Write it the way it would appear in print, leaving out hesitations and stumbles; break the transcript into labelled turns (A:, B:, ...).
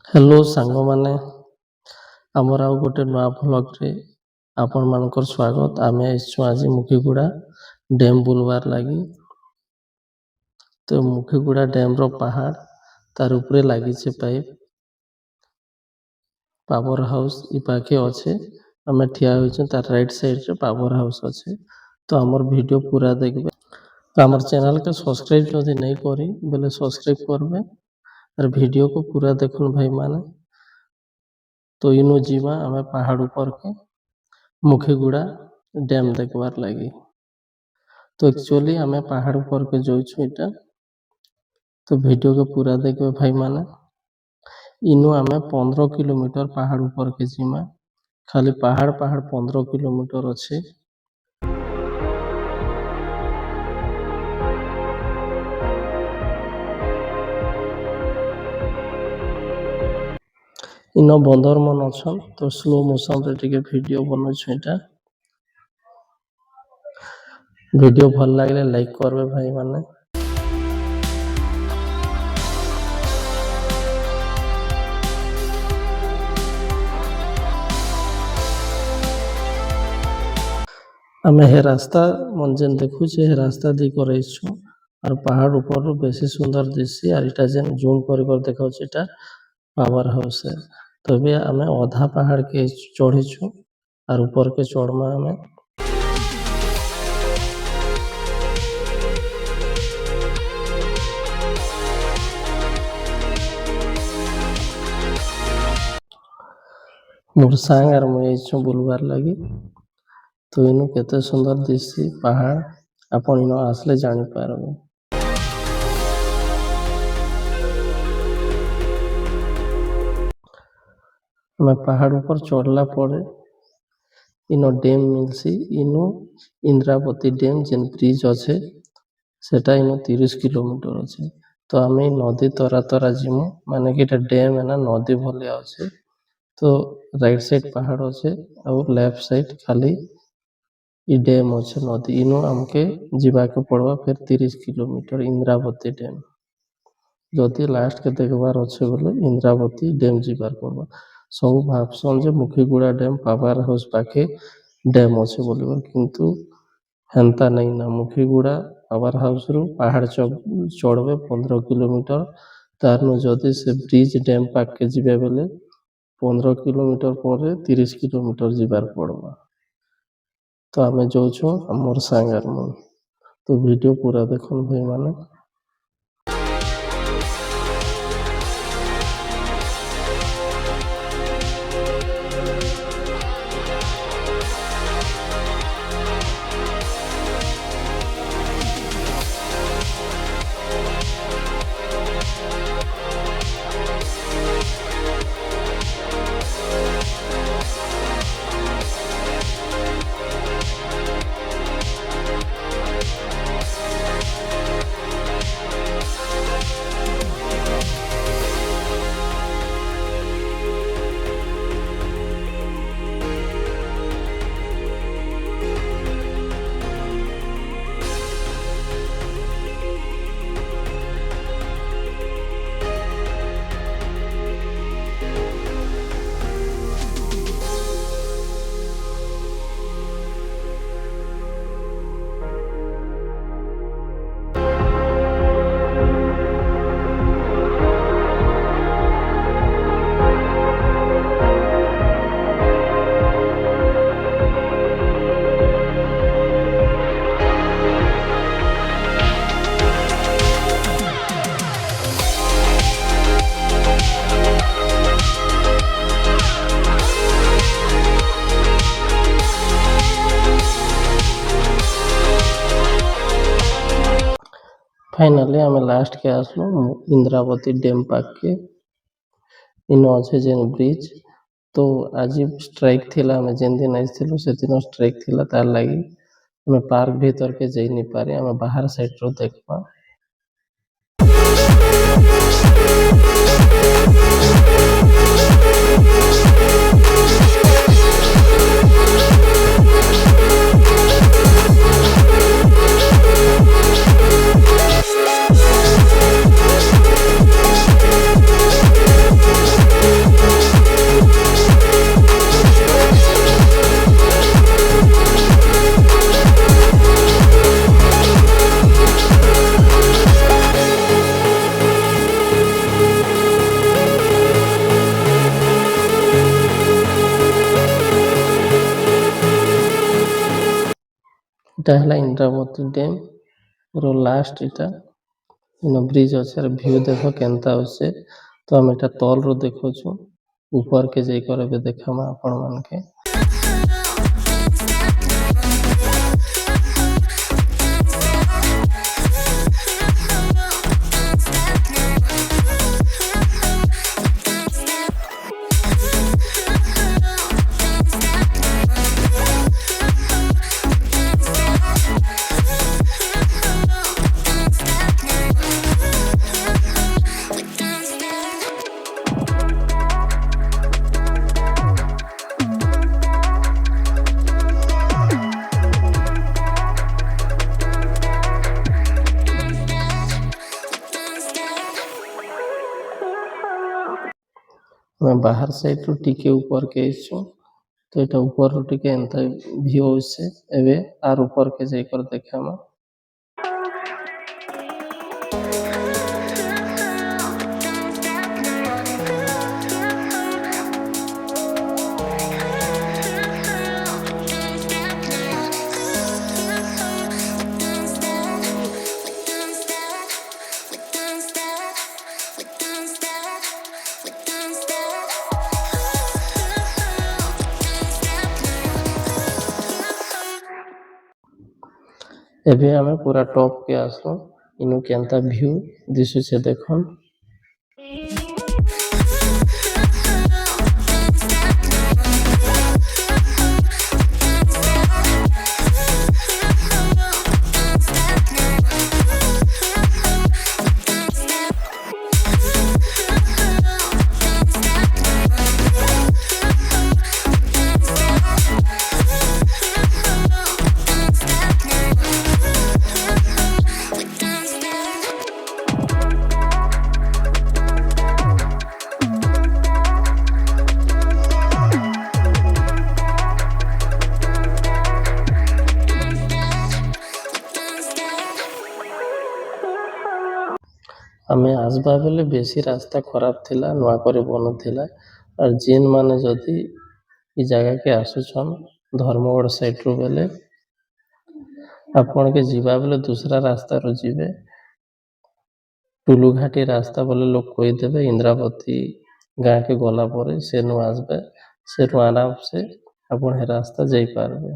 A: Hello ସାଙ୍ଗମାନେ, ଆମର ଆଉ ଗୋଟେ ନୂଆ ଭ୍ଲଗ୍ରେ ଆପଣମାନଙ୍କର ସ୍ୱାଗତ। ଆମେ ଆସିଛୁ ଆଜି ମୁଖିଗୁଡ଼ା ଡ୍ୟାମ୍ ବୁଲବାର ଲାଗି। ତ ମୁଖିଗୁଡ଼ା ଡ୍ୟାମ୍ର ପାହାଡ଼, ତାର ଉପରେ ଲାଗିছে ପାୱାର ହାଉସ୍ ଇ ପାଖେ ଅଛେ। ଆମେ ଠିଆ ହୋଇଛୁ, ତାର ରାଇଟ୍ ସାଇଡ଼୍ରେ ପାୱାର ହାଉସ୍ ଅଛେ। ତ ଆମର ଭିଡ଼ିଓ ପୁରା ଦେଖିବେ। ଆମର ଚ୍ୟାନେଲ୍କେ ସବସ୍କ୍ରାଇବ୍ ଯଦି नहीं କରି ବୋଲେ ସବସ୍କ୍ରାଇବ୍ କରବେ আর ଭିଡ଼ିଓକୁ ପୁରା ଦେଖୁନ୍ ଭାଇମାନେ। ତ ଇନୁ ଯିବା ଆମେ ପାହାଡ଼ ଉପରକେ ମୁଖିଗୁଡ଼ା ଡ୍ୟାମ୍ ଦେଖବାର ଲାଗି। ତ ଆକ୍ଚୁଆଲି ଆମେ ପାହାଡ଼ ଉପରକେ ଯାଉଛୁ ଏଇଟା। ତ ଭିଡ଼ିଓକୁ ପୁରା ଦେଖିବେ ଭାଇମାନେ। ଇନୁ ଆମେ 15 କିଲୋମିଟର ପାହାଡ଼ ଉପରକେ ଯିମା। ଖାଲି ପାହାଡ଼ 15 କିଲୋମିଟର ଅଛି। ଇନ ବନ୍ଦର ମନ ଅଛନ୍, ତ ସ୍ଲୋ ମୋସନରେ ଟିକେ ଭିଡ଼ିଓ ବନଉଛୁ ଏଇଟା। ଭିଡ଼ିଓ ଭଲ ଲାଗିଲେ ଲାଇକ୍ କରବେ ଭାଇମାନେ। ଆମେ ହେ ରାସ୍ତା ମନ୍ ଯେନ୍ ଦେଖୁଛେ ହେ ରାସ୍ତା ଦେଇ କରାଇଛୁ। আর পাহাড় উপরରୁ বেশি সুন্দর দিশি। আর এটা যেন জুম করে দেখাଉଛି এটা পাওয়ার হাউস। তবে ଆମେ ଅଧା ପାହାଡ଼କେ ଚଢ଼ିଛୁ আর ଉପରକେ ଚଢ଼ମା ଆମେ। मोर साଙ୍ଗ আর ମୁଇଁ ଆଇଛୁ ବୁଲବାର ଲାଗି। ତ ଇନୁ କେତେ ସୁନ୍ଦର ଦିଶି ପାହାଡ଼, ଆପଣ ଇନ ଆସିଲେ ଜାଣିପାରିବେ। ଆମେ ପାହାଡ଼ ଉପର ଚଢ଼ଲା ପରେ ଇନ ଡ୍ୟାମ୍ ମିଲ୍ସି। ଇନୁ ଇନ୍ଦ୍ରାବତୀ ଡ୍ୟାମ୍ ଯେନ୍ ବ୍ରିଜ୍ ଅଛେ ସେଟା ଇନୁ 30 କିଲୋମିଟର ଅଛେ। ତ ଆମେ ନଦୀ ତରା ଯିମୁ, ମାନେ କି ଏଟା ଡ୍ୟାମ୍ ନା ନଦୀ ଭଳିଆ ଅଛେ। ତ ରାଇଟ୍ ସାଇଡ୍ ପାହାଡ଼ ଅଛେ ଆଉ ଲେଫ୍ଟ ସାଇଡ୍ ଖାଲି ଇ ଡ୍ୟାମ୍ ଅଛେ ନଦୀ। ଇନୁ ଆମକେ ଯିବାକେ ପଡ଼ବା ଫେର୍ 30 କିଲୋମିଟର ଇନ୍ଦ୍ରାବତୀ ଡ୍ୟାମ୍। ଯଦି ଲାଷ୍ଟକେ ଦେଖବାର ଅଛେ ବୋଲେ ଇନ୍ଦ୍ରାବତୀ ଡ୍ୟାମ୍ ଯିବାର ପଡ଼ବା। ସବୁ ଭାବସନ୍ ଯେ ମୁଖିଗୁଡ଼ା ଡ୍ୟାମ୍ ପାୱାର ହାଉସ୍ ପାଖେ ଡ୍ୟାମ୍ ଅଛେ ବୋଲିବାର, କିନ୍ତୁ ହେନ୍ତା ନାଇଁ ନା। ମୁଖିଗୁଡ଼ା ପାୱାର ହାଉସ୍ରୁ ପାହାଡ଼ ଚଢ଼ବେ 15 କିଲୋମିଟର। ତାରନୁ ଯଦି ସେ ବ୍ରିଜ୍ ଡ୍ୟାମ୍ ପାଖକେ ଯିବେ ବେଲେ 15 କିଲୋମିଟର ପରେ 30 କିଲୋମିଟର ଯିବାର ପଡ଼ବା। ତ ଆମେ ଯାଉଛୁ ଆମର ସାଙ୍ଗ ମୁଁ। ତ ଭିଡ଼ିଓ ପୁରା ଦେଖୁନ୍ ଭାଇମାନେ। फाइनाली आम लास्ट के आसलु इंद्रावती डैम पाखे। इन अच्छे जेन ब्रिज। तो आज स्ट्राइक थिला, आम जेन दिन आसलु से दिन स्ट्राइक थिला, तार लगी आम पार्क भीतर के जाई नहीं पारे, आम बाहर साइड रो देखबा। ଏଟା ହେଲା ଇନ୍ଦ୍ରାବତୀ ଡ୍ୟାମ୍ ର ଲାଷ୍ଟ ଏଟା ଇନ ବ୍ରିଜ ଅଛି ଆର ଭ୍ୟୁ ଦେଖ କେନ୍ତା ଅଛେ। ତ ଆମେ ଏଟା ତଲରୁ ଦେଖୁଛୁ ଉପରକେ ଯାଇକରି ଏବେ ଦେଖାମା ଆପଣ ମାନକେ। ଆମେ ବାହାର ସାଇଡରୁ ଟିକେ ଉପରକେ ଆଇଛୁ ତ ଏଟା ଉପରରୁ ଟିକେ ଏନ୍ତା ଭ୍ୟୁ ଅଛେ। ଏବେ ଆର ଉପରକେ ଯାଇକରି ଦେଖାମା। ଏବେ ଆମେ ପୁରା ଟପ୍ के आसलो इनु केंता व्यू दिशुचे देखन। ଆମେ ଆସବା ବେଲେ ବେଶୀ ରାସ୍ତା ଖରାପ ଥିଲା, ନୂଆ କରି ବନୁଥିଲା। ଆର୍ ଯେନ୍ ମାନେ ଯଦି ଇ ଜାଗାକେ ଆସୁଛନ୍ ଧର୍ମଗଡ଼ ସାଇଡରୁ ବେଲେ ଆପଣକେ ଯିବା ବେଲେ ଦୁସରା ରାସ୍ତାରୁ ଯିବେ। ଟୁଲୁଘାଟି ରାସ୍ତା ବୋଲେ ଲୋକ କହିଦେବେ ଇନ୍ଦ୍ରାବତୀ ଗାଁକେ ଗଲା ପରେ ସେନୁ ଆସବେ, ସେନୁ ଆରାମ ସେ ଆପଣ ହେ ରାସ୍ତା ଯାଇପାରବେ।